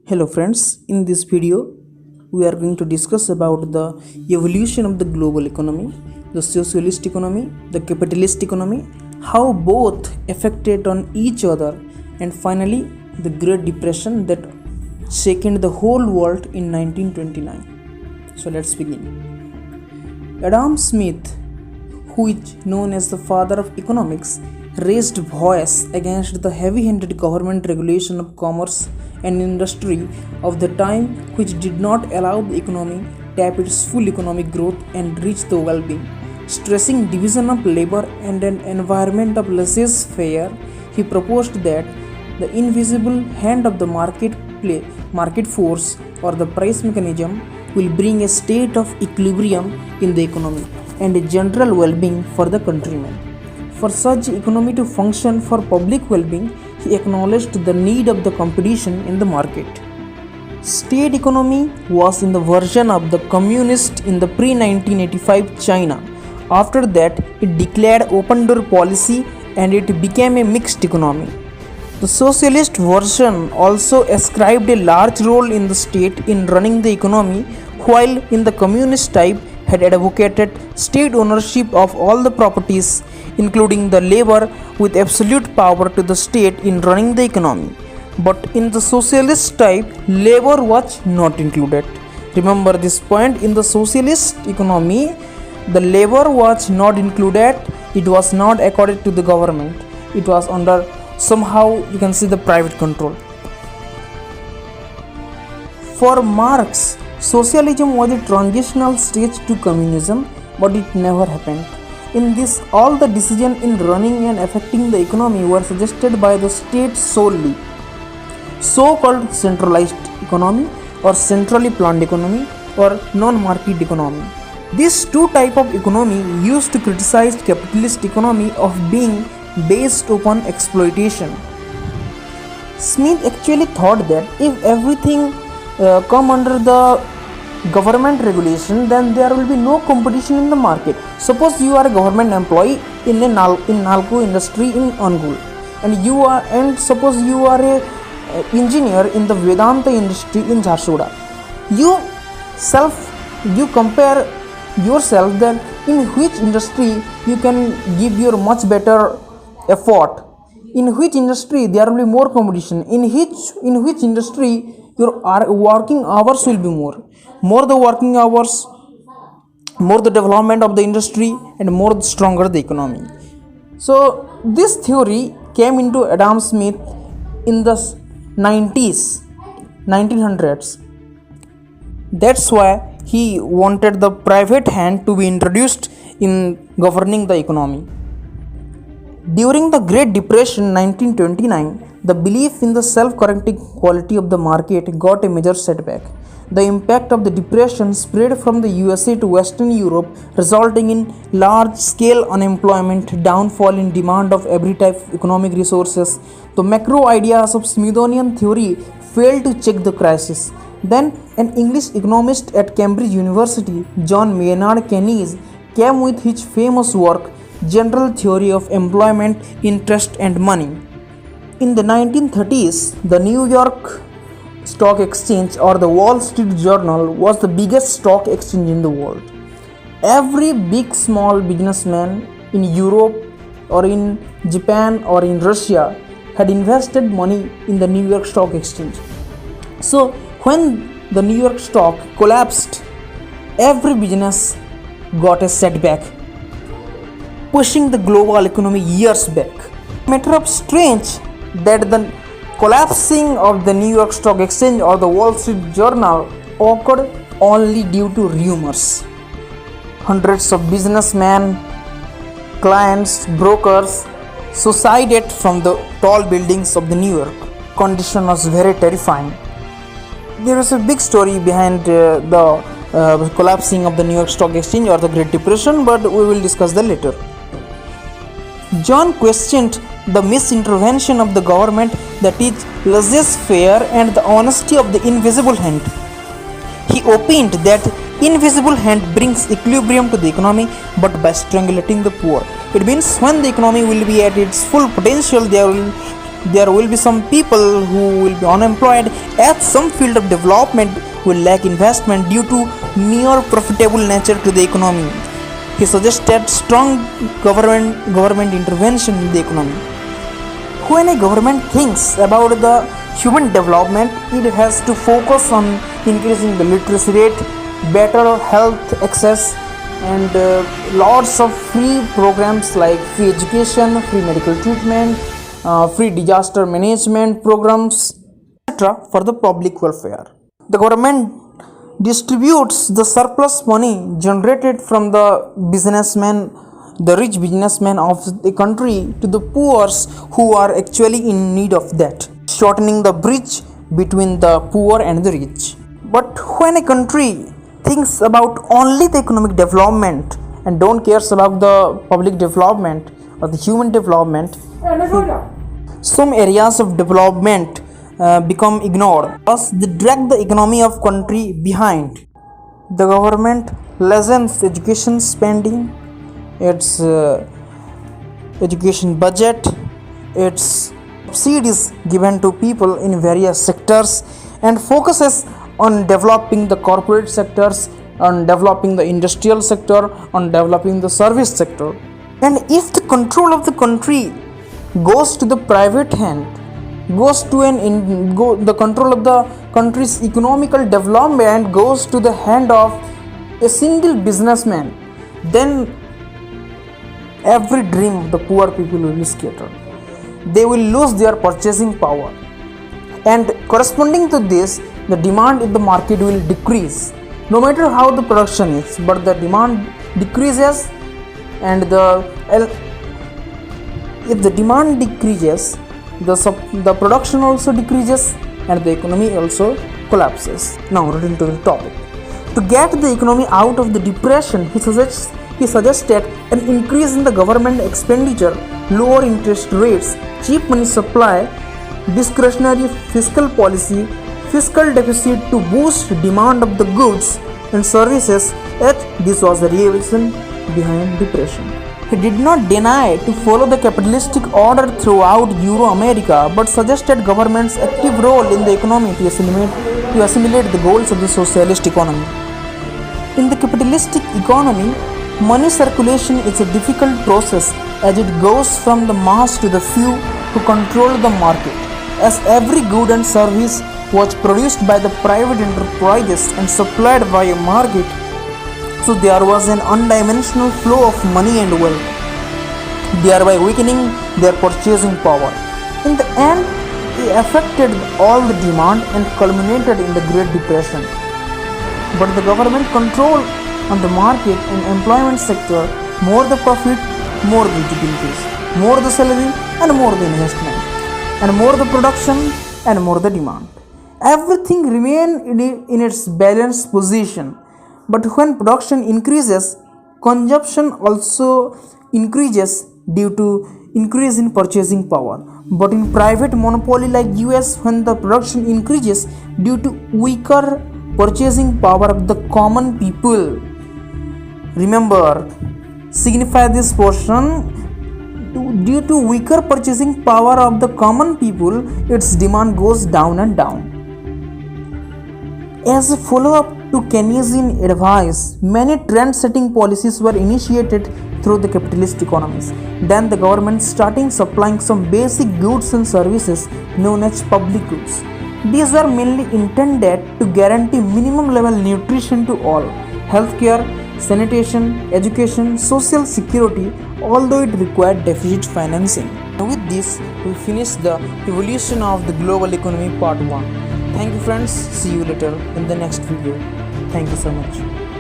Hello friends, in this video we are going to discuss about the evolution of the global economy, the socialist economy, the capitalist economy, how both affected on each other, and finally the Great Depression that shaken the whole world in 1929. So let's begin. Adam Smith, who is known as the father of economics, raised voice against the heavy-handed government regulation of commerce and industry of the time, which did not allow the economy tap its full economic growth and reach the well-being. Stressing division of labor and an environment of laissez-faire, he proposed that the invisible hand of the market force or the price mechanism will bring a state of equilibrium in the economy and a general well-being for the countrymen. For such economy to function for public well-being, he acknowledged the need of the competition in the market. State economy was in the version of the communist in the pre-1985 China. After that, it declared open door policy and it became a mixed economy. The socialist version also ascribed a large role in the state in running the economy, while in the communist type had advocated state ownership of all the properties, including the labor, with absolute power to the state in running the economy. But in the socialist type, labor was not included. Remember this point, in the socialist economy, the labor was not included, it was not accorded to the government, it was under somehow you can see the private control. For Marx, socialism was a transitional stage to communism, but it never happened. In this, all the decisions in running and affecting the economy were suggested by the state solely. So-called centralized economy or centrally planned economy or non-market economy. These two types of economy used to criticize capitalist economy of being based upon exploitation. Smith actually thought that if everything come under the government regulation, then there will be no competition in the market. Suppose you are a government employee in Nalco industry in Angul, and suppose you are a engineer in the Vedanta industry in Jharsuguda. You compare yourself then in which industry you can give your much better effort, in which industry there will be more competition, in which industry your working hours will be more the working hours, more the development of the industry, and more stronger the economy. So this theory came into Adam Smith in the 1900s. That's why he wanted the private hand to be introduced in governing the economy. During the Great Depression 1929, the belief in the self-correcting quality of the market got a major setback. The impact of the depression spread from the USA to Western Europe, resulting in large-scale unemployment, downfall in demand of every type of economic resources. The macro ideas of Smithsonian theory failed to check the crisis. Then, an English economist at Cambridge University, John Maynard Keynes, came with his famous work, General Theory of Employment, Interest and Money. In the 1930s, the New York Stock Exchange or the Wall Street Journal was the biggest stock exchange in the world. Every big small businessman in Europe or in Japan or in Russia had invested money in the New York Stock Exchange. So when the New York stock collapsed, every business got a setback, pushing the global economy years back. Matter of strange that the collapsing of the New York Stock Exchange or the Wall Street Journal occurred only due to rumors. Hundreds of businessmen, clients, brokers suicided from the tall buildings of the New York. Condition was very terrifying. There is a big story behind the collapsing of the New York Stock Exchange or the Great Depression, but we will discuss that later. John questioned the misintervention of the government, that is laissez-faire, and the honesty of the invisible hand. He opined that invisible hand brings equilibrium to the economy, but by strangulating the poor. It means when the economy will be at its full potential, there will There will be some people who will be unemployed, as some field of development will lack investment due to mere profitable nature to the economy. He suggested strong government intervention in the economy. When a government thinks about the human development, it has to focus on increasing the literacy rate, better health access, and lots of free programs like free education, free medical treatment, free disaster management programs, etc., for the public welfare. The government distributes the surplus money generated from the rich businessmen of the country to the poor who are actually in need of that, shortening the bridge between the poor and the rich. But when a country thinks about only the economic development and don't cares about the public development or the human development, some areas of development become ignored. Thus, they drag the economy of country behind. The government lessens education spending, its education budget, its subsidies given to people in various sectors, and focuses on developing the corporate sectors, on developing the industrial sector, on developing the service sector. And if the control of the country goes to the private hand, goes to the control of the country's economical development goes to the hand of a single businessman, then every dream of the poor people will be scattered. They will lose their purchasing power, and corresponding to this, the demand in the market will decrease. No matter how the production is, but the demand decreases, and if the demand decreases, the production also decreases, and the economy also collapses. Now, returning to the topic. To get the economy out of the depression, he suggested an increase in the government expenditure, lower interest rates, cheap money supply, discretionary fiscal policy, fiscal deficit to boost demand of the goods and services. Yet this was the real reason behind depression. He did not deny to follow the capitalistic order throughout Euro-America, but suggested government's active role in the economy to assimilate the goals of the socialist economy. In the capitalistic economy, money circulation is a difficult process as it goes from the mass to the few who control the market. As every good and service was produced by the private enterprises and supplied by a market, so there was an undimensional flow of money and wealth, thereby weakening their purchasing power. In the end, it affected all the demand and culminated in the Great Depression. But the government control on the market and employment sector, more the profit, more the utilities, more the salary and more the investment, and more the production and more the demand. Everything remain in its balanced position. But when production increases, consumption also increases due to increase in purchasing power. But in private monopoly like US, when the production increases due to weaker purchasing power of the common people. Remember, signify this portion. Due to weaker purchasing power of the common people, its demand goes down and down. As a follow-up to Keynesian advice, many trend-setting policies were initiated through the capitalist economies. Then the government starting supplying some basic goods and services known as public goods. These are mainly intended to guarantee minimum level nutrition to all, healthcare, sanitation, education, social security, although it required deficit financing. With this, we finish the evolution of the global economy part 1. Thank you friends, see you later in the next video. Thank you so much.